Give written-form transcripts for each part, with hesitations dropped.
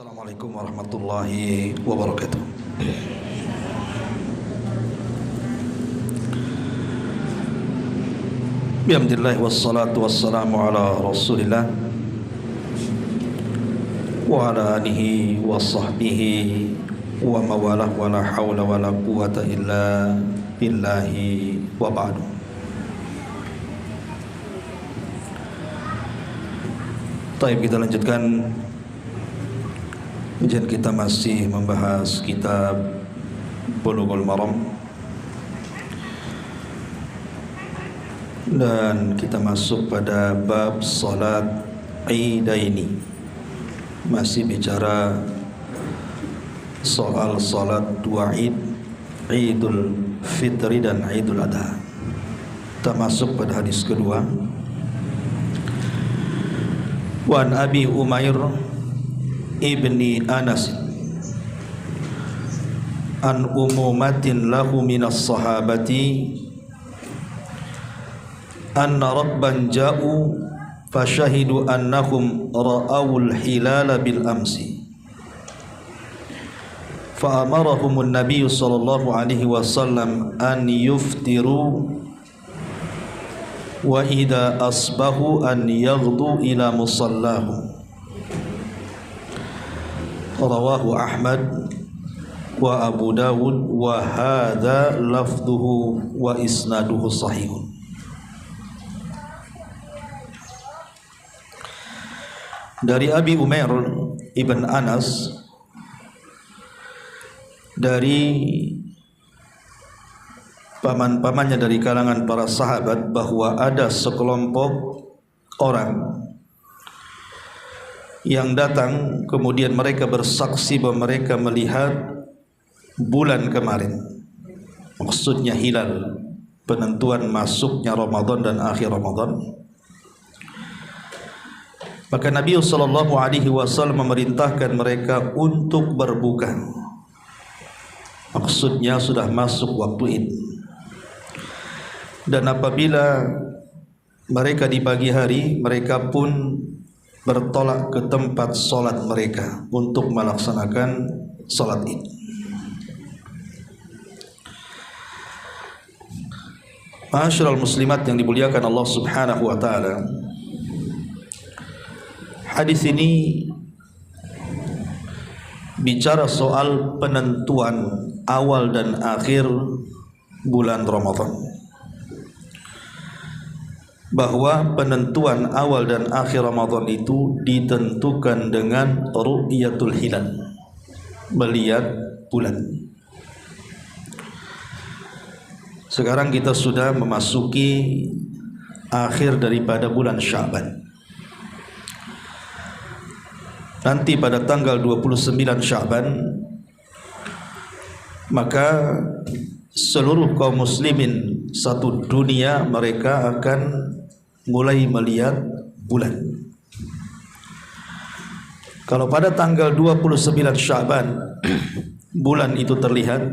Assalamualaikum warahmatullahi wabarakatuh. Bismillah wassalatu wassalamu ala Rasulillah wa ala alihi wa sahbihi wa mawalah wa la hawla wa la quwata illa billahi wa ba'du. Baik, kita lanjutkan. Kajian kita masih membahas kitab Bulughul Maram, dan kita masuk pada bab salat Idaini. Masih bicara soal salat dua Id, Idul Fitri dan Idul Adha. Kita masuk pada hadis kedua. Wa an Abi Umair ibni Anas an umumatin lahu minas sahabati anna rabban ja'u fashahidu annahum ra'awul hilala bil amsi fa'amarahumun nabiyyu sallallahu alaihi wasallam an yuftiru wa idha asbahu an yaghdu ila musallahu. Rawahu Ahmad wa Abu Dawud wa hadha lafduhu wa isnaduhu sahihun. Dari Abi Umair ibn Anas, dari paman-pamannya dari kalangan para sahabat, bahwa ada sekelompok orang yang datang kemudian mereka bersaksi bahwa mereka melihat bulan kemarin, maksudnya hilal, penentuan masuknya Ramadan dan akhir Ramadan. Maka Nabi sallallahu alaihi wasallam memerintahkan mereka untuk berbuka, maksudnya sudah masuk waktu Id. Dan apabila mereka di pagi hari, mereka pun bertolak ke tempat solat mereka untuk melaksanakan solat Id. Ma'asyiral muslimat yang dimuliakan Allah Subhanahu wa taala, hadis ini bicara soal penentuan awal dan akhir bulan Ramadan, bahwa penentuan awal dan akhir Ramadan itu ditentukan dengan ru'yatul hilal, melihat bulan. Sekarang kita sudah memasuki akhir daripada bulan Sya'ban. Nanti pada tanggal 29 Sya'ban, maka seluruh kaum muslimin satu dunia mereka akan mulai melihat bulan. Kalau pada tanggal 29 Sya'ban bulan itu terlihat,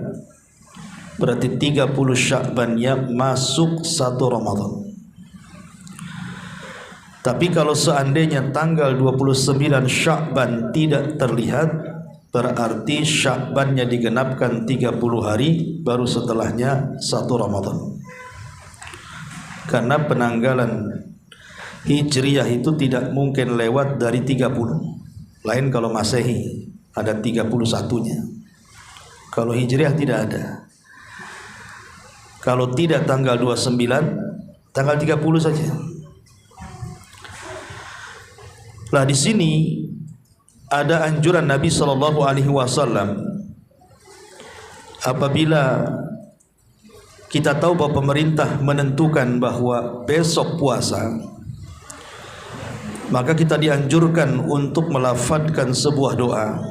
berarti 30 Sya'bannya masuk satu Ramadan. Tapi kalau seandainya tanggal 29 Sya'ban tidak terlihat, berarti Sya'bannya digenapkan 30 hari, baru setelahnya satu Ramadan. Karena penanggalan Hijriyah itu tidak mungkin lewat dari 30. Lain kalau Masehi ada 31-nya. Kalau Hijriyah tidak ada. Kalau tidak tanggal 29, tanggal 30 saja. Lah di sini ada anjuran Nabi sallallahu alaihi wasallam, apabila kita tahu bahwa pemerintah menentukan bahwa besok puasa, maka kita dianjurkan untuk melafadzkan sebuah doa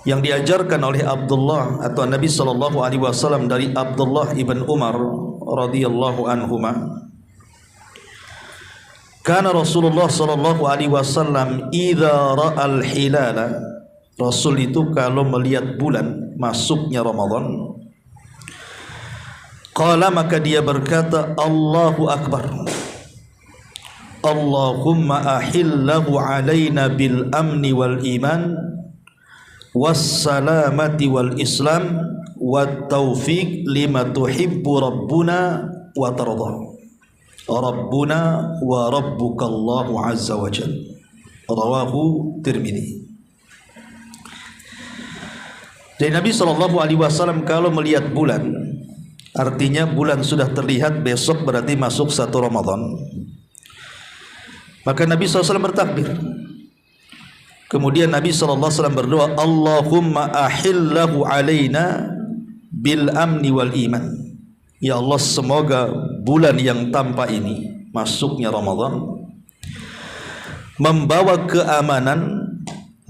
yang diajarkan oleh Abdullah atau Nabi sallallahu alaihi wasallam dari Abdullah ibn Umar radhiyallahu anhuma. Kana Rasulullah sallallahu alaihi wasallam idza ra'al hilala, Rasul itu kalau melihat bulan masuknya Ramadan, qala, maka dia berkata Allahu Akbar, Allahumma ahillahu alaina bil amni wal iman was salamati wal islam wat taufiq lima tuhibbu rabbuna wa tarda. Rabbuna wa rabbukallahu azza wa jalla. Rawahu Tirmidzi. Dari Nabi SAW kalau melihat bulan, artinya bulan sudah terlihat, besok berarti masuk 1 Ramadan, maka Nabi SAW bertakbir. Kemudian Nabi SAW berdoa, Allahumma ahillahu alaina bil amni wal iman. Ya Allah, semoga bulan yang tanpa ini, masuknya Ramadan, membawa keamanan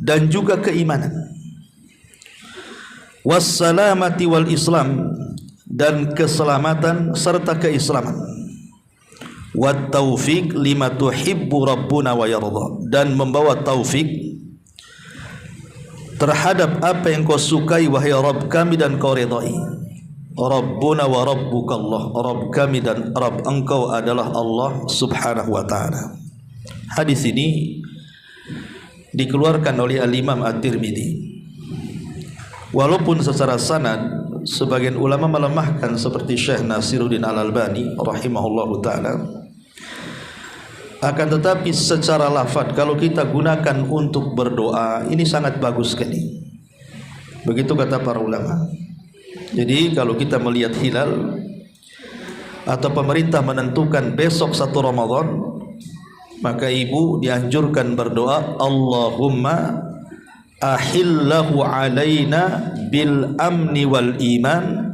dan juga keimanan. Wassalamati wal islam, dan keselamatan serta keislaman. Wat taufiq lima tuhibbu rabbuna wa yarda, dan membawa taufik terhadap apa yang kau sukai wahai Rabb kami dan kau ridai. Rabbuna wa rabbukallah, Rabb kami dan Rabb engkau adalah Allah subhanahu wa ta'ala. Hadis ini dikeluarkan oleh Al-Imam At-Tirmidzi. Walaupun secara sanad sebagian ulama melemahkan seperti Syekh Nasiruddin Al-Albani rahimahullahu ta'ala, akan tetapi secara lafaz kalau kita gunakan untuk berdoa ini sangat bagus sekali. Begitu kata para ulama. Jadi kalau kita melihat hilal atau pemerintah menentukan besok 1 Ramadan, maka ibu dianjurkan berdoa, Allahumma ahillahu alaina bil amni wal iman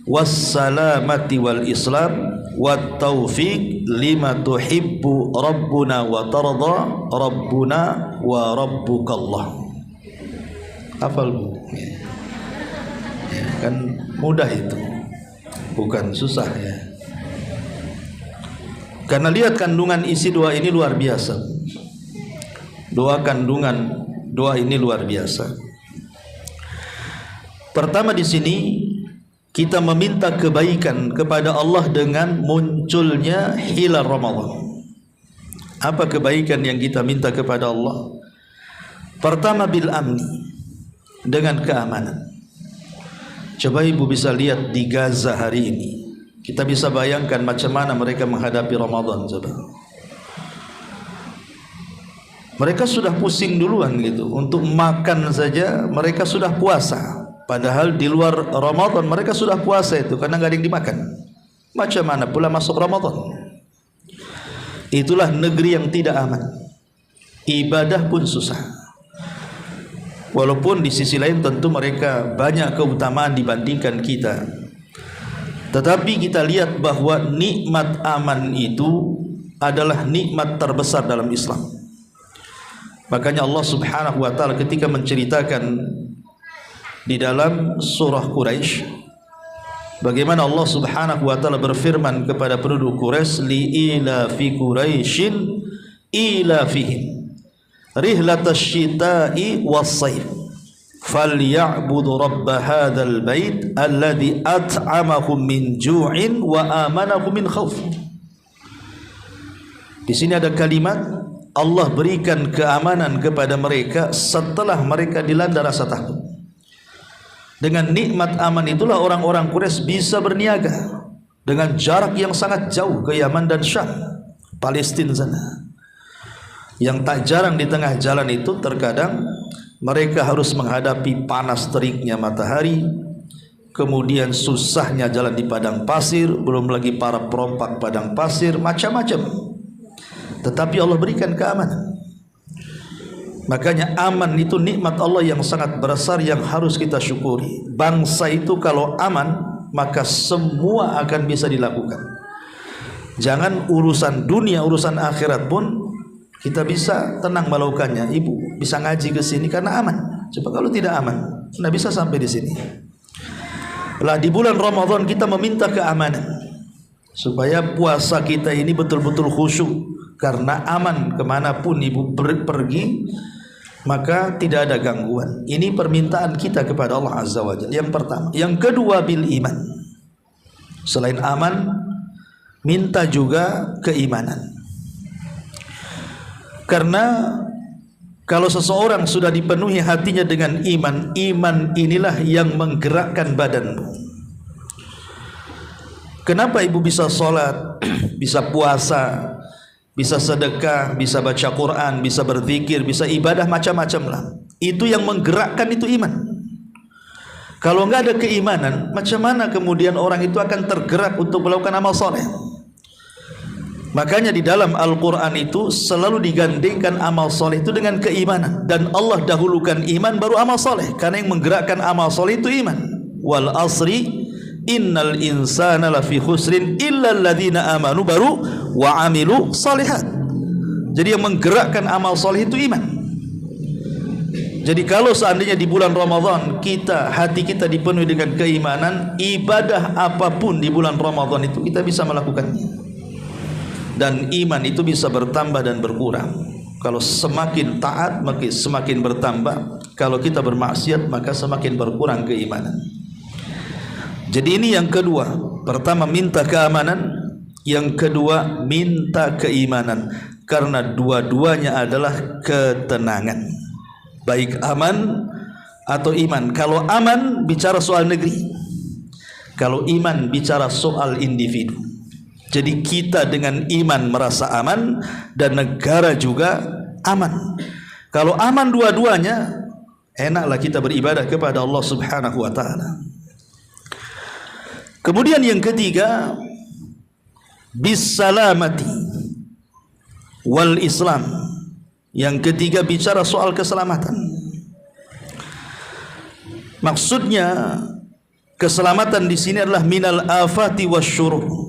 was salamati wal islam wat taufiq lima tuhibbu rabbuna wa tarda rabbuna wa rabbukallah. Hafal bu? Ya, kan mudah itu, bukan susah ya. Karena lihat kandungan isi doa ini luar biasa. Doa ini luar biasa. Pertama di sini kita meminta kebaikan kepada Allah dengan munculnya hilal Ramadan. Apa kebaikan yang kita minta kepada Allah? Pertama bil amni, dengan keamanan. Coba ibu bisa lihat di Gaza hari ini. Kita bisa bayangkan macam mana mereka menghadapi Ramadan. Coba. Mereka sudah pusing duluan gitu. Untuk makan saja mereka sudah puasa. Padahal di luar Ramadan mereka sudah puasa itu karena nggak ada yang dimakan. Macam mana pula masuk Ramadan? Itulah negeri yang tidak aman. Ibadah pun susah. Walaupun di sisi lain tentu mereka banyak keutamaan dibandingkan kita. Tetapi kita lihat bahwa nikmat aman itu adalah nikmat terbesar dalam Islam. Makanya Allah subhanahu wa ta'ala ketika menceritakan di dalam surah Quraisy, bagaimana Allah subhanahu wa ta'ala berfirman kepada penduduk Quraisy, li'ilafi Quraisyin ilafihim rihlatash syita'i was-sayf falya'budu rabb hadzal bait alladzi at'amahum min ju'in wa amanahum min khauf. Di sini ada kalimat Allah berikan keamanan kepada mereka setelah mereka dilanda rasa takut. Dengan nikmat aman itulah orang-orang Quraisy bisa berniaga dengan jarak yang sangat jauh ke Yaman dan Syam, Palestina sana. Yang tak jarang di tengah jalan itu terkadang mereka harus menghadapi panas teriknya matahari, kemudian susahnya jalan di padang pasir, belum lagi para perompak padang pasir, macam-macam. Tetapi Allah berikan keamanan. Makanya aman itu nikmat Allah yang sangat besar yang harus kita syukuri. Bangsa itu kalau aman maka semua akan bisa dilakukan. Jangan urusan dunia, urusan akhirat pun kita bisa tenang melakukannya. Ibu bisa ngaji ke sini karena aman. Coba kalau tidak aman, tidak bisa sampai di sini. Lah di bulan Ramadan kita meminta keamanan supaya puasa kita ini betul-betul khusyuk. Karena aman kemanapun ibu pergi maka tidak ada gangguan. Ini permintaan kita kepada Allah Azza wa Jalla. Yang pertama. Yang kedua bil iman. Selain aman, minta juga keimanan. Karena kalau seseorang sudah dipenuhi hatinya dengan iman, iman inilah yang menggerakkan badanmu. Kenapa ibu bisa sholat, bisa puasa, bisa sedekah, bisa baca Quran, bisa berzikir, bisa ibadah macam-macam lah. Itu yang menggerakkan itu iman. Kalau enggak ada keimanan, macam mana kemudian orang itu akan tergerak untuk melakukan amal soleh? Makanya di dalam Al-Quran itu selalu digandingkan amal soleh itu dengan keimanan. Dan Allah dahulukan iman baru amal soleh. Karena yang menggerakkan amal soleh itu iman. Wal asri innal insana lafi khusrin illa alladhina amanu baru wa amilu salihat. Jadi yang menggerakkan amal soleh itu iman. Jadi kalau seandainya di bulan Ramadan hati kita dipenuhi dengan keimanan, ibadah apapun di bulan Ramadan itu kita bisa melakukannya. Dan iman itu bisa bertambah dan berkurang. Kalau semakin taat maka semakin bertambah. Kalau kita bermaksiat maka semakin berkurang keimanan. Jadi ini yang kedua. Pertama minta keamanan, yang kedua minta keimanan. Karena dua-duanya adalah ketenangan. Baik aman atau iman. Kalau aman bicara soal negeri. Kalau iman bicara soal individu. Jadi kita dengan iman merasa aman dan negara juga aman. Kalau aman dua-duanya, enaklah kita beribadah kepada Allah Subhanahu wa taala. Kemudian yang ketiga, bisalamati wal Islam. Yang ketiga bicara soal keselamatan. Maksudnya keselamatan di sini adalah minal afati wasyurur.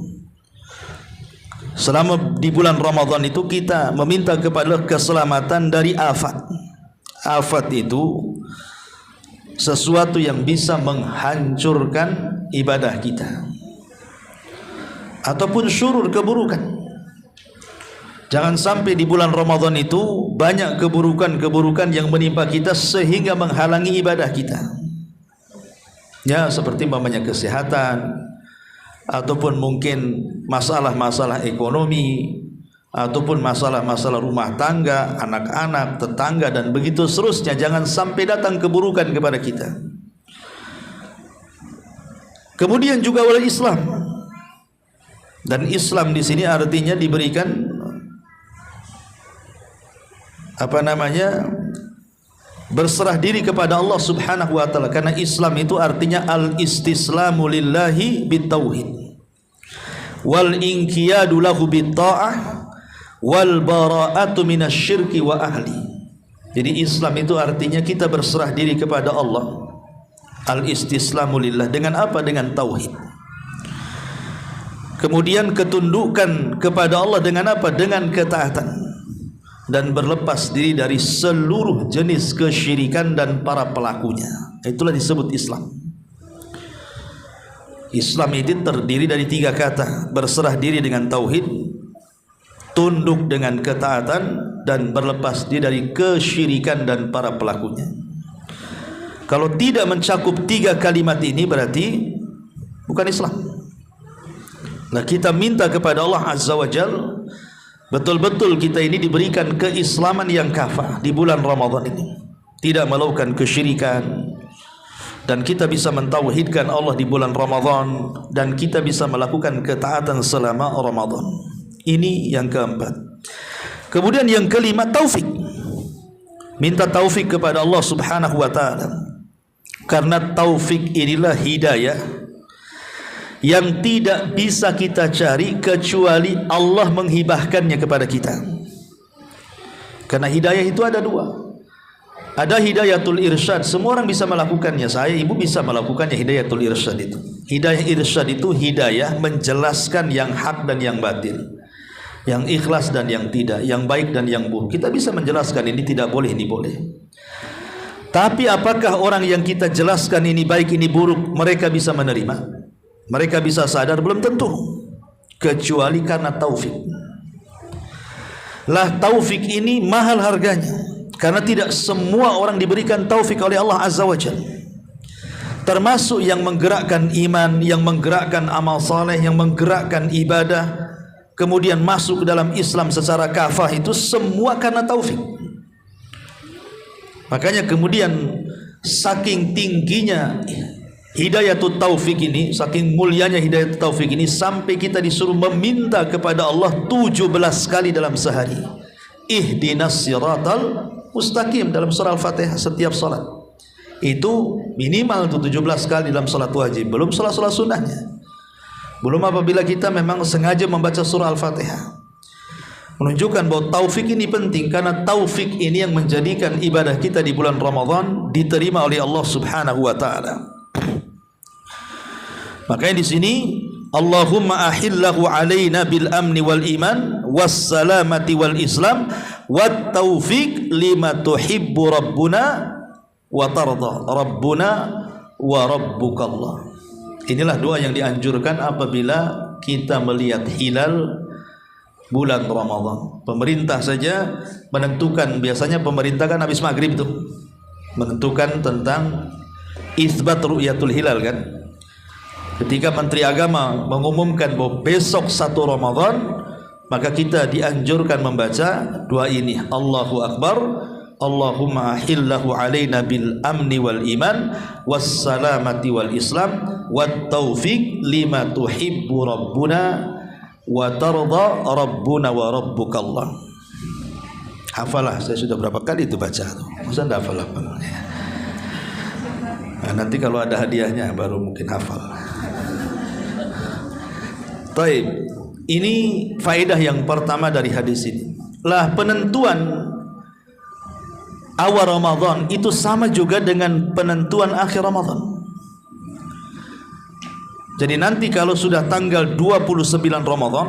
Selama di bulan Ramadan itu kita meminta kepada keselamatan dari afat. Afat itu sesuatu yang bisa menghancurkan ibadah kita, ataupun syurur, keburukan. Jangan sampai di bulan Ramadan itu banyak keburukan-keburukan yang menimpa kita sehingga menghalangi ibadah kita. Ya, seperti umpamanya kesehatan, ataupun mungkin masalah-masalah ekonomi, ataupun masalah-masalah rumah tangga, anak-anak, tetangga, dan begitu seterusnya. Jangan sampai datang keburukan kepada kita. Kemudian juga wal Islam. Dan Islam di sini artinya diberikan berserah diri kepada Allah Subhanahu wa taala. Karena Islam itu artinya al-istislamu lillahi bitauhid wal inqiyadu lahu bitta'ah wal bara'atu minasyirki wa ahli. Jadi Islam itu artinya kita berserah diri kepada Allah. Al-istislamu lillah dengan apa? Dengan tauhid. Kemudian ketundukan kepada Allah dengan apa? Dengan ketaatan. Dan berlepas diri dari seluruh jenis kesyirikan dan para pelakunya. Itulah disebut Islam. Islam itu terdiri dari 3 kata: berserah diri dengan tauhid, tunduk dengan ketaatan, dan berlepas diri dari kesyirikan dan para pelakunya. Kalau tidak mencakup 3 kalimat ini berarti bukan Islam. Nah, kita minta kepada Allah Azza wa Jalla betul-betul kita ini diberikan keislaman yang kafah di bulan Ramadan ini. Tidak melakukan kesyirikan, dan kita bisa mentauhidkan Allah di bulan Ramadan, dan kita bisa melakukan ketaatan selama Ramadan. Ini yang keempat. Kemudian yang kelima, taufik. Minta taufik kepada Allah Subhanahu wa taala. Karena taufik inilah hidayah yang tidak bisa kita cari kecuali Allah menghibahkannya kepada kita. Karena hidayah itu ada 2. Ada hidayatul irsyad, semua orang bisa melakukannya. Saya, ibu bisa melakukannya hidayatul irsyad itu. Hidayah irsyad itu hidayah menjelaskan yang hak dan yang batil, yang ikhlas dan yang tidak, yang baik dan yang buruk. Kita bisa menjelaskan ini tidak boleh, ini boleh. Tapi apakah orang yang kita jelaskan ini baik, ini buruk, mereka bisa menerima? Mereka bisa sadar? Belum tentu. Kecuali karena taufik. Lah, taufik ini mahal harganya. Karena tidak semua orang diberikan taufik oleh Allah Azza wa Jalla. Termasuk yang menggerakkan iman, yang menggerakkan amal saleh, yang menggerakkan ibadah, kemudian masuk ke dalam Islam secara kafah itu semua karena taufik. Makanya kemudian saking tingginya hidayatut taufik ini, saking mulianya hidayatut taufik ini, sampai kita disuruh meminta kepada Allah 17 kali dalam sehari. Ihdinas siratal mustaqim dalam surah Al-Fatihah setiap salat. Itu minimal 17 kali dalam salat wajib, belum salat-salat sunnahnya. Belum apabila kita memang sengaja membaca surah Al-Fatihah. Menunjukkan bahwa taufik ini penting, karena taufik ini yang menjadikan ibadah kita di bulan Ramadan diterima oleh Allah Subhanahu wa taala. Makanya di sini Allahumma ahillahu alaina bil amni wal iman was salamati wal islam wat taufiq lima tuhibbu rabbuna wa tarda rabbuna wa rabbukallah. Inilah doa yang dianjurkan apabila kita melihat hilal bulan Ramadan. Pemerintah saja menentukan, biasanya pemerintah kan habis maghrib itu menentukan tentang isbat ru'yatul hilal kan. Ketika Menteri Agama mengumumkan bahwa besok 1 Ramadan, maka kita dianjurkan membaca doa ini. Allahu Akbar, Allahumma ahillahu alaina bil amni wal iman was salamati wal islam wat taufiq lima tuhibbu rabbuna wa tarda rabbuna wa rabbukallah. Hafalah, saya sudah berapa kali itu baca tuh. Masa enggak hafal apa? Nah, nanti kalau ada hadiahnya baru mungkin hafal. Baik, ini faedah yang pertama dari hadis ini. Lah penentuan awal Ramadan itu sama juga dengan penentuan akhir Ramadan. Jadi nanti kalau sudah tanggal 29 Ramadan,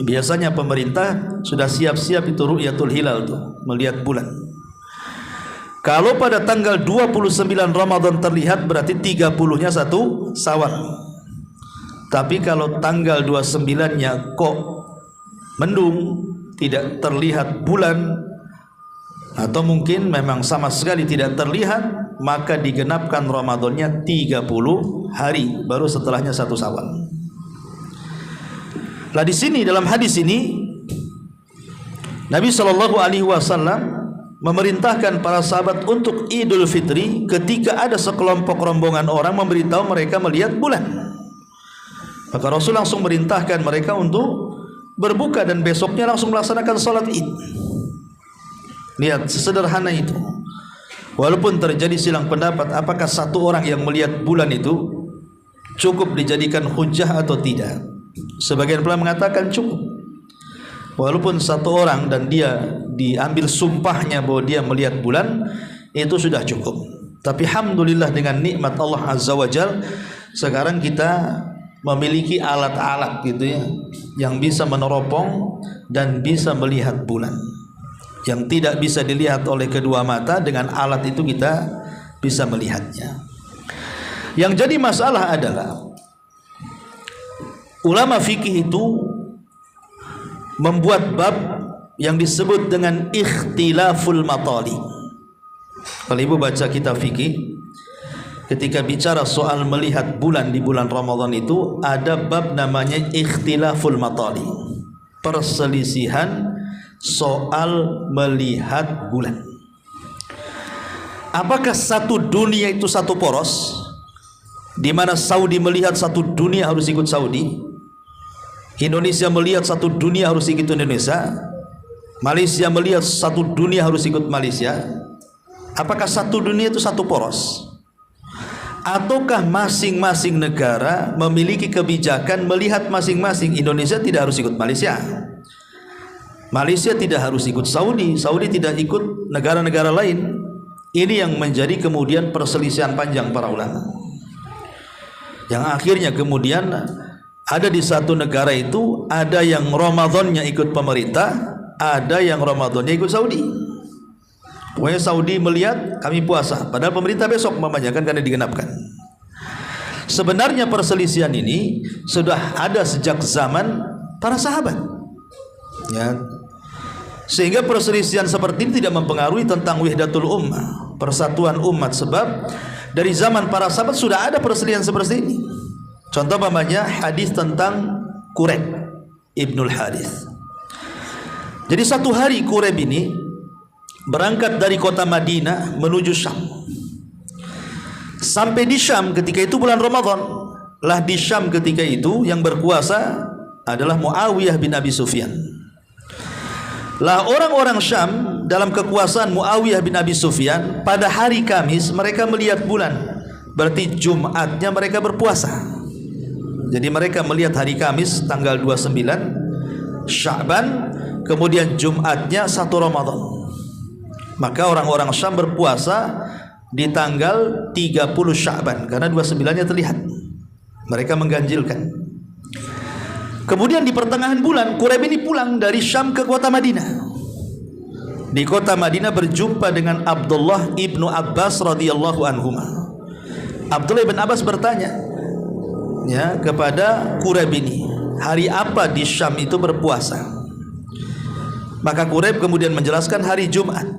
biasanya pemerintah sudah siap-siap itu ru'yatul hilal tuh, melihat bulan. Kalau pada tanggal 29 Ramadan terlihat, berarti 30-nya 1 Syawal. Tapi kalau tanggal 29-nya kok mendung, tidak terlihat bulan, atau mungkin memang sama sekali tidak terlihat, maka digenapkan Ramadannya 30 hari, baru setelahnya 1 Syawal. Lah di sini dalam hadis ini Nabi SAW memerintahkan para sahabat untuk Idul Fitri ketika ada sekelompok rombongan orang memberitahu mereka melihat bulan. Maka Rasul langsung merintahkan mereka untuk berbuka dan besoknya langsung melaksanakan salat Id. Lihat, sesederhana itu. Walaupun terjadi silang pendapat apakah satu orang yang melihat bulan itu cukup dijadikan hujjah atau tidak. Sebagian pula mengatakan cukup. Walaupun satu orang dan dia diambil sumpahnya bahwa dia melihat bulan, itu sudah cukup. Tapi alhamdulillah dengan nikmat Allah Azza wa Jalla, sekarang kita memiliki alat-alat gitu ya, yang bisa meneropong dan bisa melihat bulan. Yang tidak bisa dilihat oleh kedua mata, dengan alat itu kita bisa melihatnya. Yang jadi masalah adalah ulama fikih itu membuat bab yang disebut dengan ikhtilaful matali. Kalau ibu baca kitab fikih, ketika bicara soal melihat bulan di bulan Ramadan itu ada bab namanya ikhtilaful matali, perselisihan soal melihat bulan. Apakah satu dunia itu satu poros, di mana Saudi melihat satu dunia harus ikut Saudi, Indonesia melihat satu dunia harus ikut Indonesia, Malaysia melihat satu dunia harus ikut Malaysia? Apakah satu dunia itu satu poros? Ataukah masing-masing negara memiliki kebijakan melihat masing-masing? Indonesia tidak harus ikut Malaysia, Malaysia tidak harus ikut Saudi, Saudi tidak ikut negara-negara lain. Ini yang menjadi kemudian perselisihan panjang para ulama, yang akhirnya kemudian ada di satu negara itu ada yang Ramadannya ikut pemerintah, ada yang Ramadannya ikut Saudi. Pokoknya Saudi melihat kami puasa, padahal pemerintah besok memanjakan karena digenapkan. Sebenarnya perselisihan ini sudah ada sejak zaman para sahabat, ya. Sehingga perselisihan seperti ini tidak mempengaruhi tentang wahdatul ummah, persatuan umat, sebab dari zaman para sahabat sudah ada perselisihan seperti ini. Contoh umpamanya hadis tentang kurek. ibnul Harith. Jadi satu hari Quraib ini berangkat dari kota Madinah menuju Syam. Sampai di Syam ketika itu bulan Ramadan. Lah di Syam ketika itu yang berkuasa adalah Muawiyah bin Abi Sufyan. Lah orang-orang Syam dalam kekuasaan Muawiyah bin Abi Sufyan pada hari Kamis mereka melihat bulan. Berarti Jumatnya mereka berpuasa. Jadi mereka melihat hari Kamis tanggal 29 Sya'ban, kemudian Jumatnya 1 Ramadan. Maka orang-orang Syam berpuasa di tanggal 30 Sya'ban karena 29-nya terlihat. Mereka mengganjilkan. Kemudian di pertengahan bulan Quraib ini pulang dari Syam ke kota Madinah. Di kota Madinah berjumpa dengan Abdullah ibnu Abbas radhiyallahu anhuma. Abdullah ibn Abbas bertanya ya kepada Quraib ini, hari apa di Syam itu berpuasa? Maka Quraib kemudian menjelaskan hari Jumat.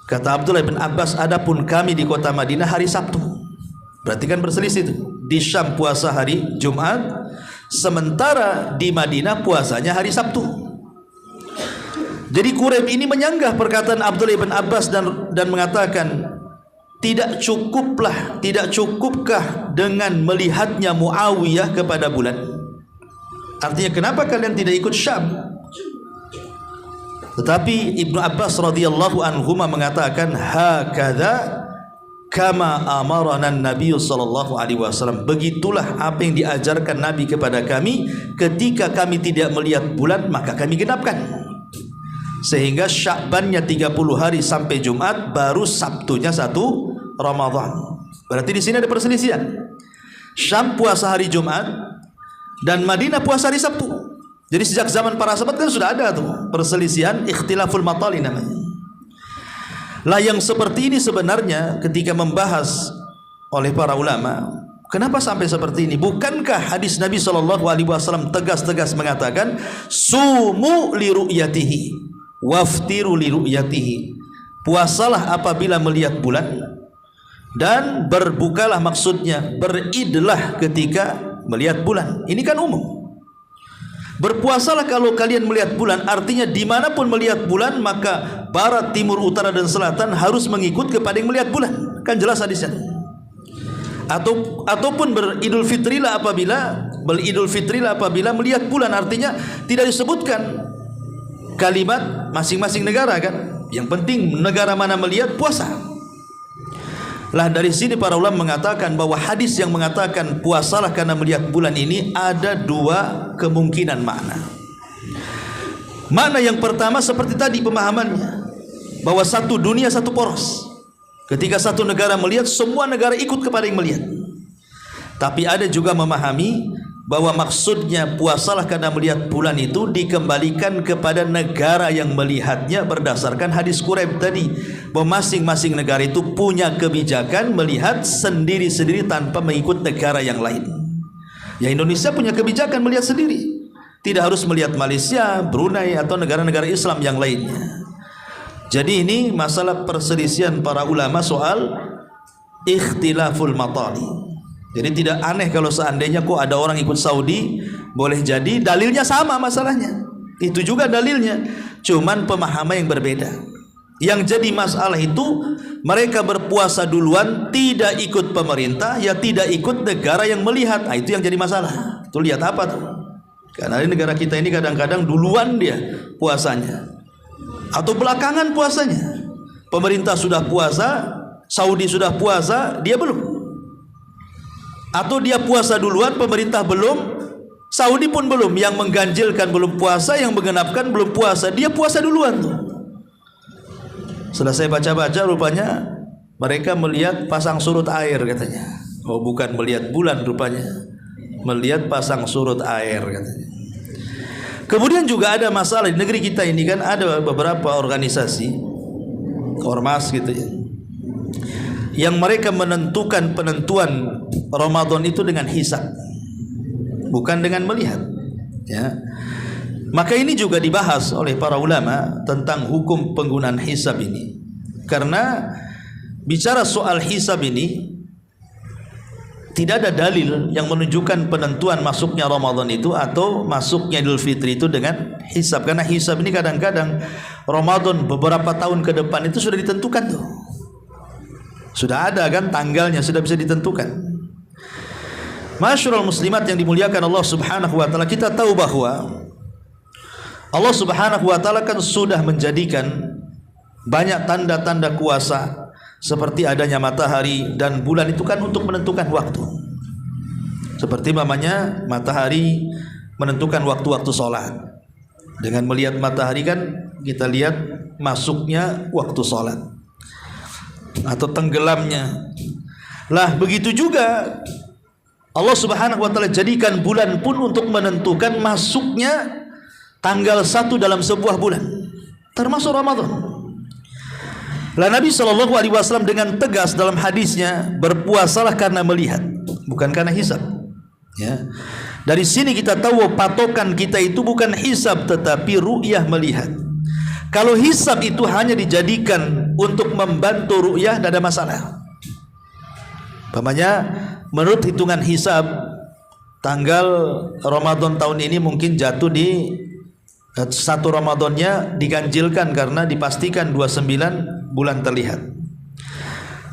Kata Abdullah ibn Abbas, adapun kami di kota Madinah hari Sabtu. Berarti kan berselisih itu. Di Syam puasa hari Jumat, sementara di Madinah puasanya hari Sabtu. Jadi Quraib ini menyanggah perkataan Abdullah ibn Abbas dan mengatakan, tidak cukupkah dengan melihatnya Muawiyah kepada bulan? Artinya kenapa kalian tidak ikut Syam? Tetapi Ibnu Abbas radhiyallahu anhuma mengatakan, hakadha kama amarana Nabi sallallahu alaihi wasallam. Begitulah apa yang diajarkan Nabi kepada kami, ketika kami tidak melihat bulan maka kami genapkan. Sehingga Sya'bannya 30 hari sampai Jumat, baru Sabtunya 1 Ramadan. Berarti di sini ada perselisihan. Syam puasa hari Jumat dan Madinah puasa hari Sabtu. Jadi sejak zaman para sahabat kan sudah ada tuh perselisihan, ikhtilaful matali namanya. Lah yang seperti ini sebenarnya ketika membahas oleh para ulama, kenapa sampai seperti ini? Bukankah hadis Nabi SAW tegas-tegas mengatakan, sumu li ru'yatihi waftiru li ru'yatihi, puasalah apabila melihat bulan dan berbukalah, maksudnya beridlah ketika melihat bulan. Ini kan umum. Berpuasalah kalau kalian melihat bulan, artinya dimanapun melihat bulan maka barat, timur, utara dan selatan harus mengikut kepada yang melihat bulan. Kan jelas hadisnya. Ataupun beridul fitrilah apabila melihat bulan, artinya tidak disebutkan kalimat masing-masing negara kan. Yang penting negara mana melihat puasa. Lah dari sini para ulama mengatakan bahwa hadis yang mengatakan puasalah karena melihat bulan ini ada dua kemungkinan makna. Makna yang pertama seperti tadi pemahamannya, bahwa satu dunia satu poros. Ketika satu negara melihat, semua negara ikut kepada yang melihat. Tapi ada juga memahami bahwa maksudnya puasalah karena melihat bulan itu dikembalikan kepada negara yang melihatnya berdasarkan hadis Quraib tadi, bahwa masing-masing negara itu punya kebijakan melihat sendiri-sendiri tanpa mengikut negara yang lain. Ya, Indonesia punya kebijakan melihat sendiri, tidak harus melihat Malaysia, Brunei atau negara-negara Islam yang lainnya. Jadi ini masalah perselisihan para ulama soal ikhtilaful matali. Jadi tidak aneh kalau seandainya kok ada orang ikut Saudi, boleh jadi dalilnya sama masalahnya. Itu juga dalilnya, cuman pemahaman yang berbeda. Yang jadi masalah itu mereka berpuasa duluan, tidak ikut pemerintah, ya tidak ikut negara yang melihat. Nah, itu yang jadi masalah. Itu lihat apa tuh? Karena di negara kita ini kadang-kadang duluan dia puasanya, atau belakangan puasanya. Pemerintah sudah puasa, Saudi sudah puasa, dia belum. Atau dia puasa duluan, pemerintah belum, Saudi pun belum. Yang mengganjilkan belum puasa, yang menggenapkan belum puasa, dia puasa duluan tuh. Setelah saya baca-baca, rupanya mereka melihat pasang surut air katanya. Oh, bukan melihat bulan rupanya, melihat pasang surut air katanya. Kemudian juga ada masalah di negeri kita ini kan, ada beberapa organisasi ormas gitu ya, yang mereka menentukan penentuan Ramadan itu dengan hisab, bukan dengan melihat ya. Maka ini juga dibahas oleh para ulama tentang hukum penggunaan hisab ini. Karena bicara soal hisab ini, tidak ada dalil yang menunjukkan penentuan masuknya Ramadan itu atau masuknya Idul Fitri itu dengan hisab. Karena hisab ini kadang-kadang Ramadan beberapa tahun ke depan itu sudah ditentukan tuh. Sudah ada kan tanggalnya, sudah bisa ditentukan. Masyarul muslimat yang dimuliakan Allah Subhanahu wa taala, kita tahu bahwa Allah Subhanahu wa taala kan sudah menjadikan banyak tanda-tanda kuasa seperti adanya matahari dan bulan itu kan untuk menentukan waktu. Seperti namanya matahari menentukan waktu-waktu sholat. Dengan melihat matahari kan kita lihat masuknya waktu sholat atau tenggelamnya. Lah begitu juga Allah Subhanahu wa taala jadikan bulan pun untuk menentukan masuknya tanggal 1 dalam sebuah bulan, termasuk Ramadan. Lah Nabi SAW dengan tegas dalam hadisnya, berpuasalah karena melihat, bukan karena hisab. Ya. Dari sini kita tahu patokan kita itu bukan hisab tetapi ru'yah, melihat. Kalau hisab itu hanya dijadikan untuk membantu ru'yah, tidak ada masalah. Umpamanya menurut hitungan hisab tanggal Ramadan tahun ini mungkin jatuh di 1 Ramadannya diganjilkan karena dipastikan 29 bulan terlihat.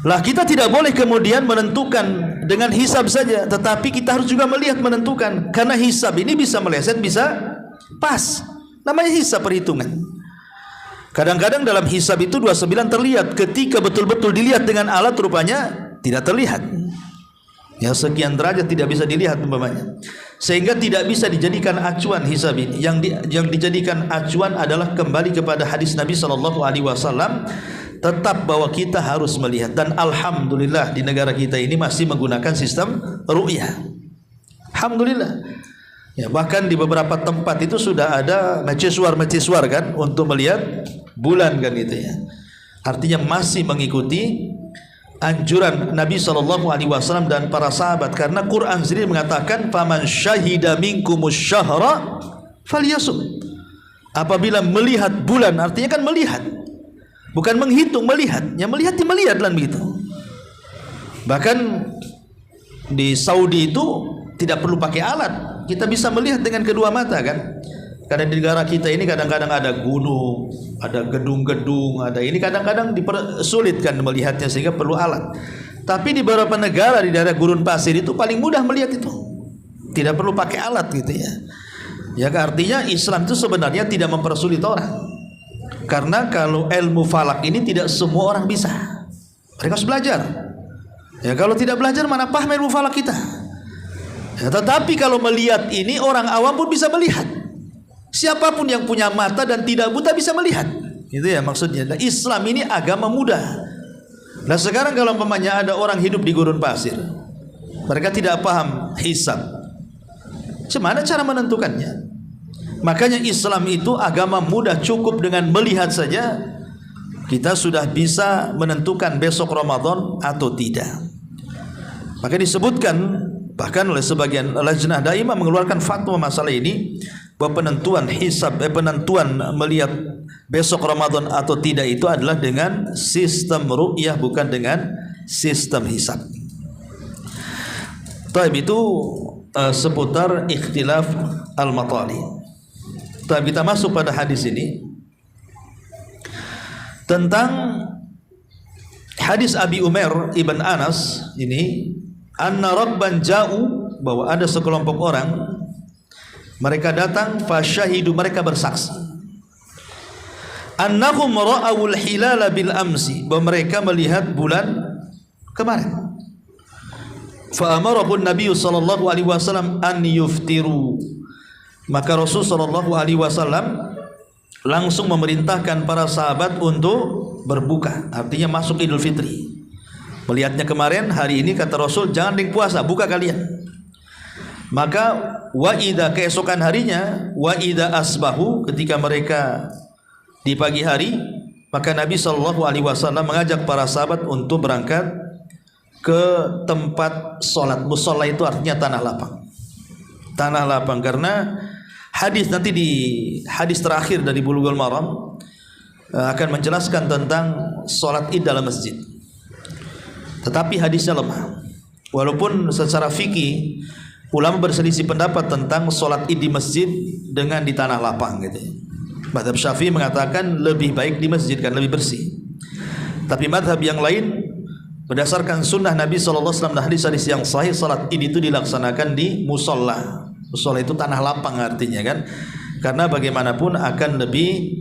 Lah kita tidak boleh kemudian menentukan dengan hisab saja, tetapi kita harus juga melihat, menentukan. Karena hisab ini bisa meleset, bisa pas. Namanya hisab, perhitungan. Kadang-kadang dalam hisab itu 29 terlihat, ketika betul-betul dilihat dengan alat rupanya tidak terlihat. Ya, sekian derajat tidak bisa dilihat umpamanya. Sehingga tidak bisa dijadikan acuan hisab ini. Yang dijadikan acuan adalah kembali kepada hadis Nabi SAW, tetap bahwa kita harus melihat. Dan alhamdulillah di negara kita ini masih menggunakan sistem ru'yah. Alhamdulillah. Ya, bahkan di beberapa tempat itu sudah ada mercusuar kan untuk melihat bulan kan gitu ya. Artinya masih mengikuti anjuran Nabi SAW dan para sahabat, karena Quran sendiri mengatakan faman syahida minkumus syahra falyasum. Apabila melihat bulan, artinya kan melihat, bukan menghitung, melihat. Yang melihat melihat kan begitu. Bahkan di Saudi itu tidak perlu pakai alat, kita bisa melihat dengan kedua mata kan. Karena di negara kita ini kadang-kadang ada gunung, ada gedung-gedung, ada ini kadang-kadang dipersulitkan melihatnya sehingga perlu alat. Tapi di beberapa negara di daerah gurun pasir itu paling mudah melihat itu, tidak perlu pakai alat gitu ya. Ya artinya Islam itu sebenarnya tidak mempersulit orang. Karena kalau ilmu falak ini tidak semua orang bisa. Mereka harus belajar. Ya kalau tidak belajar mana paham ilmu falak kita. Ya, tetapi kalau melihat ini orang awam pun bisa melihat. Siapapun yang punya mata dan tidak buta bisa melihat. Itu ya maksudnya. Nah, Islam ini agama mudah. Nah sekarang kalau umpamanya ada orang hidup di gurun pasir, mereka tidak paham hisab, bagaimana cara menentukannya? Makanya Islam itu agama mudah, cukup dengan melihat saja kita sudah bisa menentukan besok Ramadan atau tidak. Maka disebutkan bahkan oleh sebagian lajnah daimah mengeluarkan fatwa masalah ini, bahwa penentuan hisab, penentuan melihat besok Ramadan atau tidak itu adalah dengan sistem ru'yah, bukan dengan sistem hisab. Taib itu seputar ikhtilaf al-matali. Taib kita masuk pada hadis ini tentang hadis Abi Umair ibn Anas ini, anna rabban ja'u, bahwa ada sekelompok orang mereka datang, fasyahidu, mereka bersaksi, annahum ra'awul hilala bil amsi, bahwa mereka melihat bulan kemarin. Fa amarahun Nabi sallallahu alaihi wasallam an yuftiru, maka Rasul sallallahu alaihi wasallam langsung memerintahkan para sahabat untuk berbuka, artinya masuk Idul Fitri. Melihatnya kemarin, hari ini kata Rasul jangan puasa, buka kalian. Maka wa idza, keesokan harinya, wa idza asbahu, ketika mereka di pagi hari, maka Nabi sallallahu alaihi wasallam mengajak para sahabat untuk berangkat ke tempat salat. Musalla itu artinya tanah lapang. Tanah lapang, karena hadis nanti di hadis terakhir dari Bulughul Maram akan menjelaskan tentang salat Id dalam masjid. Tetapi hadisnya lemah. Walaupun secara fikih ulama berselisih pendapat tentang sholat id di masjid dengan di tanah lapang gitu. Mazhab Syafi'i mengatakan lebih baik di masjid kan lebih bersih. Tapi mazhab yang lain berdasarkan sunnah Nabi SAW dan hadis-hadis yang sahih, sholat id itu dilaksanakan di musola. Musola itu tanah lapang artinya kan, karena bagaimanapun akan lebih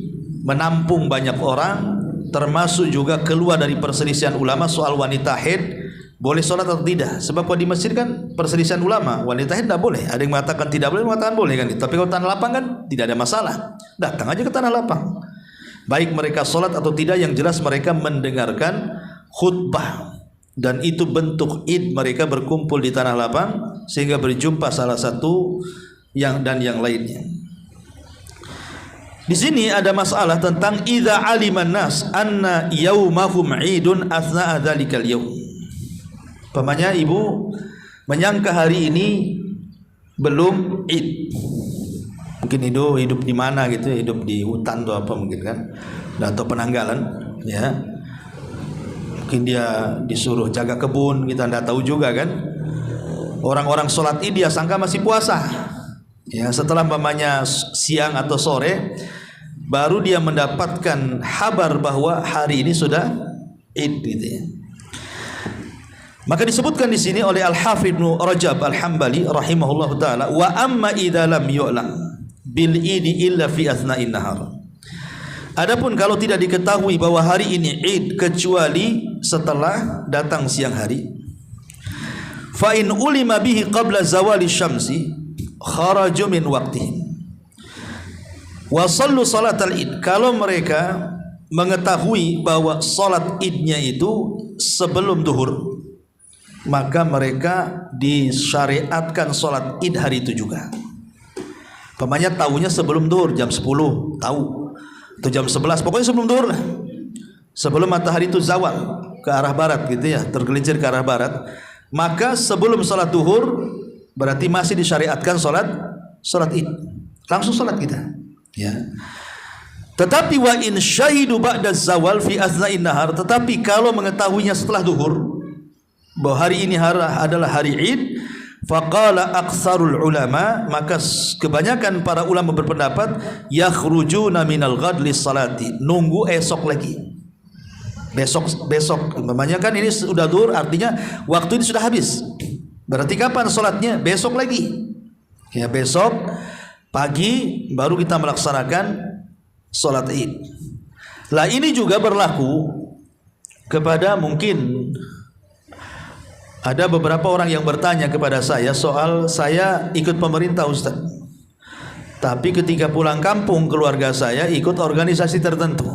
menampung banyak orang, termasuk juga keluar dari perselisihan ulama soal wanita haid boleh sholat atau tidak. Sebab kalau di masjid kan perselisihan ulama, wanita haid tidak boleh. Ada yang mengatakan tidak boleh, mengatakan boleh kan. Tapi kalau tanah lapang kan tidak ada masalah. Datang aja ke tanah lapang. Baik mereka sholat atau tidak, yang jelas mereka mendengarkan khutbah. Dan itu bentuk id, mereka berkumpul di tanah lapang sehingga berjumpa salah satu yang lainnya. Di sini ada masalah tentang idza aliman nas anna yaumahum idun athna'a dzalikal yaum. Pamannya ibu menyangka hari ini belum id. Mungkin hidup di mana gitu, hidup di hutan atau apa mungkin kan, atau penanggalan ya. Mungkin dia disuruh jaga kebun, kita tidak tahu juga kan. Orang-orang sholat id dia sangka masih puasa ya, setelah mamanya siang atau sore baru dia mendapatkan kabar bahwa hari ini sudah id gitu ya. Maka disebutkan di sini oleh Al-Hafidz Ibnu Rajab Al-Hambali rahimahullahu taala, wa amma idza lam yu'lam bil idi illa fi athna'in nahar. Adapun kalau tidak diketahui bahwa hari ini id kecuali setelah datang siang hari, fa in ulima bihi qabla zawali syamsi kharaju min waqtihi wa sallu salatal id. Kalau mereka mengetahui bahwa salat idnya itu sebelum duhur, maka mereka disyariatkan salat id hari itu juga. Pemanya tahunya sebelum duhur, jam 10 tahu, atau jam 11, pokoknya sebelum duhur lah, sebelum matahari itu zawal ke arah barat gitu ya, tergelincir ke arah barat. Maka sebelum salat duhur berarti masih disyariatkan salat id, langsung salat kita ya. Tetapi wa in syahidu ba'da zawal fi athna'in nahar, tetapi kalau mengetahuinya setelah duhur bahwa hari ini adalah hari id, faqala aktsarul ulama, maka kebanyakan para ulama berpendapat yakhrujuna minal ghad lis salati, nunggu esok lagi. Besok namanya kan ini sudah duhur, artinya waktu ini sudah habis. Berarti kapan salatnya? Besok lagi. Ya, besok pagi baru kita melaksanakan salat id. Lah ini juga berlaku kepada, mungkin ada beberapa orang yang bertanya kepada saya soal saya ikut pemerintah Ustaz, tapi ketika pulang kampung keluarga saya ikut organisasi tertentu.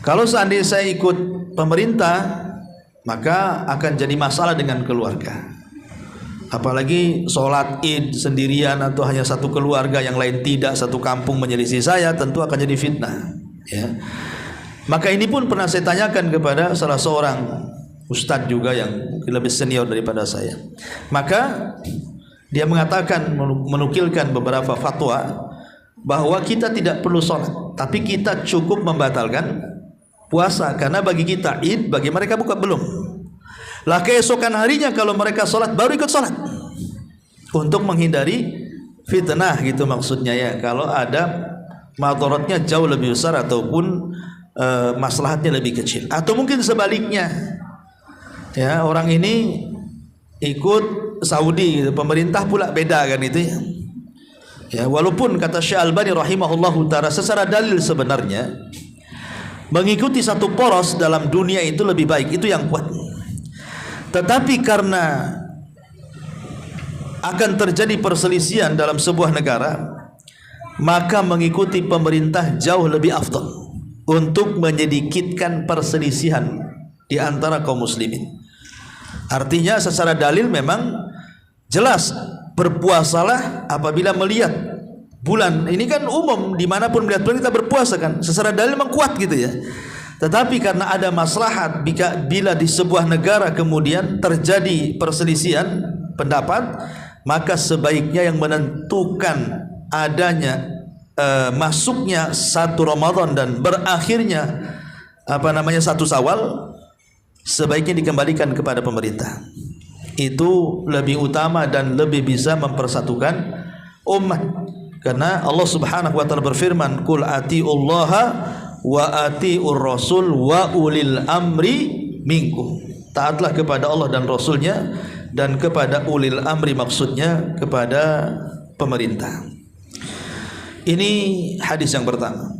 Kalau seandainya saya ikut pemerintah, maka akan jadi masalah dengan keluarga. Apalagi sholat id sendirian atau hanya satu keluarga, yang lain tidak, satu kampung menyelisih saya, tentu akan jadi fitnah ya. Maka ini pun pernah saya tanyakan kepada salah seorang ustadz juga yang lebih senior daripada saya. Maka dia mengatakan, menukilkan beberapa fatwa bahwa kita tidak perlu sholat, tapi kita cukup membatalkan puasa, karena bagi kita id, bagi mereka bukan belum. Lah keesokan harinya kalau mereka sholat baru ikut sholat, untuk menghindari fitnah gitu maksudnya ya. Kalau ada madaratnya jauh lebih besar ataupun maslahatnya lebih kecil, atau mungkin sebaliknya ya, orang ini ikut Saudi gitu, pemerintah pula beda kan itu ya. Ya, walaupun kata Syekh Albani rahimahullahu taala secara dalil sebenarnya mengikuti satu poros dalam dunia itu lebih baik, itu yang kuat. Tetapi karena akan terjadi perselisihan dalam sebuah negara, maka mengikuti pemerintah jauh lebih afdal untuk menyedikitkan perselisihan di antara kaum muslimin. Artinya secara dalil memang jelas berpuasalah apabila melihat bulan. Ini kan umum, dimanapun melihat bulan kita berpuasa kan, secara dalil memang kuat gitu ya. Tetapi karena ada maslahat, bila di sebuah negara kemudian terjadi perselisihan pendapat, maka sebaiknya yang menentukan adanya masuknya satu Ramadan dan berakhirnya satu Syawal, sebaiknya dikembalikan kepada pemerintah. itu lebih utama dan lebih bisa mempersatukan umat. Karena Allah Subhanahu wa taala berfirman, "Qul atiullaha wa atiur rasul wa ulil amri minkum." Taatlah kepada Allah dan Rasulnya dan kepada ulil amri, maksudnya kepada pemerintah. Ini hadis yang pertama.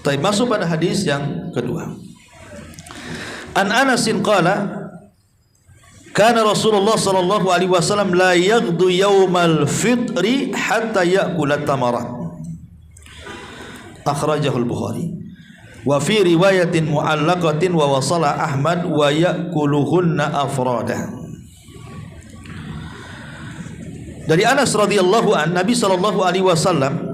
Tapi masuk pada hadis yang kedua. An Anasin qala kana Rasulullah sallallahu alaihi wasallam la yaghdu yaumal fitri hatta ya'kula tamarat. Akhrajahu al-Bukhari. Wa fi riwayatin mu'allaqatin wa wasala Ahmad wa ya'kuluhunna afrada. Dari Anas radhiyallahu an, Nabi sallallahu alaihi wasallam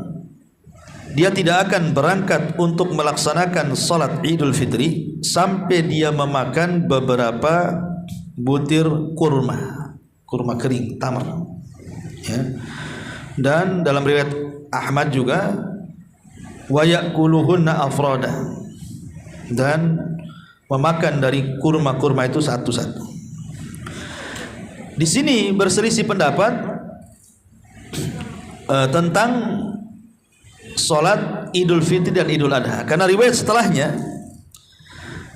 dia tidak akan berangkat untuk melaksanakan salat Idul Fitri sampai dia memakan beberapa butir kurma kering, tamar, ya. Dan dalam riwayat Ahmad juga wa ya'kuluhunna afrada, dan memakan dari kurma-kurma itu satu-satu. Di sini berselisih pendapat tentang salat Idul Fitri dan Idul Adha, karena riwayat setelahnya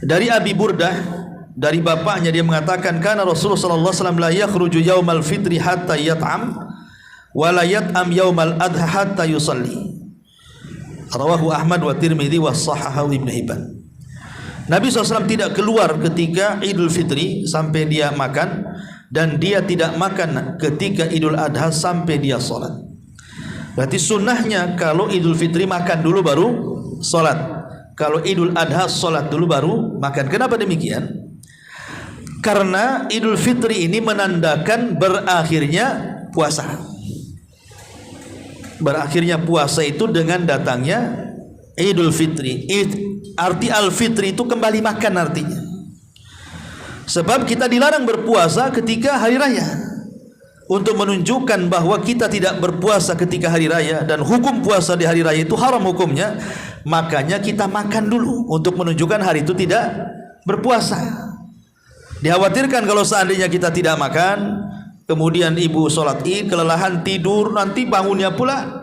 dari Abi Burdah, dari bapaknya, dia mengatakan kana Rasulullah sallallahu alaihi wasallam la yakhruju yaumal fitri hatta yat'am wa la yat'am yaumal adha hatta yusalli. Rawahu Ahmad wa Tirmidzi wa sahahahu Ibnu Hibban. Nabi SAW tidak keluar ketika Idul Fitri sampai dia makan, dan dia tidak makan ketika Idul Adha sampai dia salat. Berarti sunnahnya kalau Idul Fitri makan dulu baru salat, kalau Idul Adha salat dulu baru makan. Kenapa demikian? Karena Idul Fitri ini menandakan berakhirnya puasa. Berakhirnya puasa itu dengan datangnya Idul Fitri. Arti Al-Fitri itu kembali makan artinya. Sebab kita dilarang berpuasa ketika hari raya, untuk menunjukkan bahwa kita tidak berpuasa ketika hari raya, dan hukum puasa di hari raya itu haram hukumnya. Makanya kita makan dulu untuk menunjukkan hari itu tidak berpuasa. Dikhawatirkan kalau seandainya kita tidak makan, kemudian ibu sholat id, kelelahan tidur, nanti bangunnya pula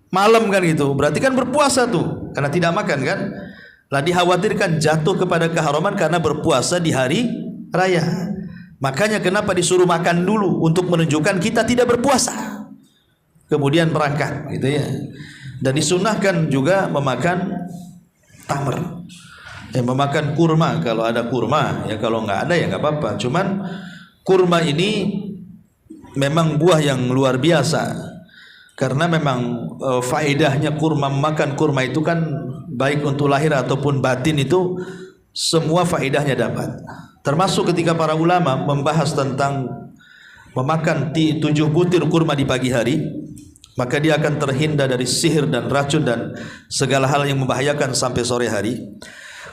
malam kan gitu, berarti kan berpuasa tuh karena tidak makan kan. Lah dikhawatirkan jatuh kepada keharaman karena berpuasa di hari raya. Makanya kenapa disuruh makan dulu, untuk menunjukkan kita tidak berpuasa, kemudian berangkat gitu ya. Dan disunahkan juga memakan tamar, memakan kurma kalau ada kurma, ya kalau nggak ada ya nggak apa-apa. Cuman kurma ini memang buah yang luar biasa, karena memang faedahnya kurma, memakan kurma itu kan baik untuk lahir ataupun batin, itu semua faedahnya dapat. Termasuk ketika para ulama membahas tentang memakan 7 butir kurma di pagi hari, maka dia akan terhindar dari sihir dan racun dan segala hal yang membahayakan sampai sore hari.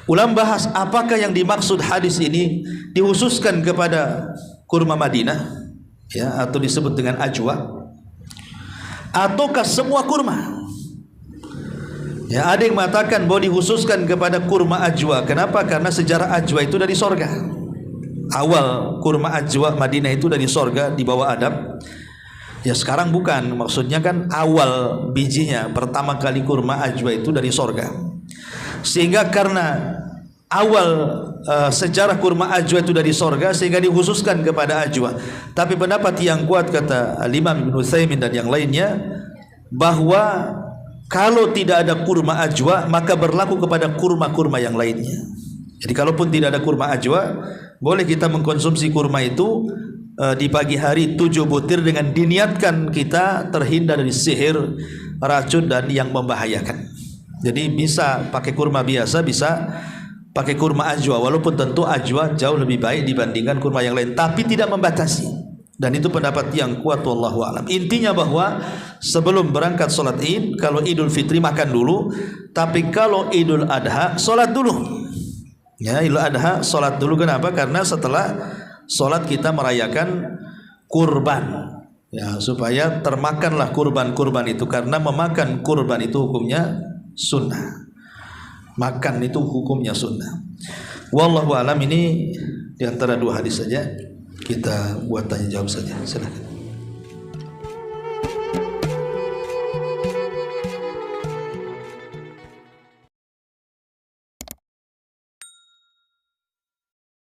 Ulama bahas apakah yang dimaksud hadis ini, dikhususkan kepada kurma Madinah, ya, atau disebut dengan ajwa, ataukah semua kurma? Ya, ada yang mengatakan bahwa dikhususkan kepada kurma ajwa. Kenapa? Karena sejarah ajwa itu dari sorga. Awal kurma ajwa Madinah itu dari sorga, di bawah Adam. Ya sekarang bukan, maksudnya kan awal bijinya, pertama kali kurma ajwa itu dari sorga. Sehingga karena awal sejarah kurma ajwa itu dari sorga, sehingga dikhususkan kepada ajwa. Tapi pendapat yang kuat, kata Imam Ibnu Utsaimin dan yang lainnya, bahwa kalau tidak ada kurma ajwa, maka berlaku kepada kurma-kurma yang lainnya. Jadi kalaupun tidak ada kurma ajwa, boleh kita mengkonsumsi kurma itu di pagi hari 7 butir, dengan diniatkan kita terhindar dari sihir, racun dan yang membahayakan. Jadi bisa pakai kurma biasa, bisa pakai kurma ajwa, walaupun tentu ajwa jauh lebih baik dibandingkan kurma yang lain, tapi tidak membatasi. Dan itu pendapat yang kuat, wallahu alam. Intinya bahwa sebelum berangkat sholat id, kalau Idul Fitri makan dulu, tapi kalau Idul Adha sholat dulu. Ya, Idul Adha sholat dulu. Kenapa? Karena setelah sholat kita merayakan kurban, ya, supaya termakanlah kurban-kurban itu, karena memakan kurban itu hukumnya sunnah. Makan itu hukumnya sunnah. Wallahu alam. Ini diantara 2 hadis saja. Kita buat tanya jawab saja. Silakan.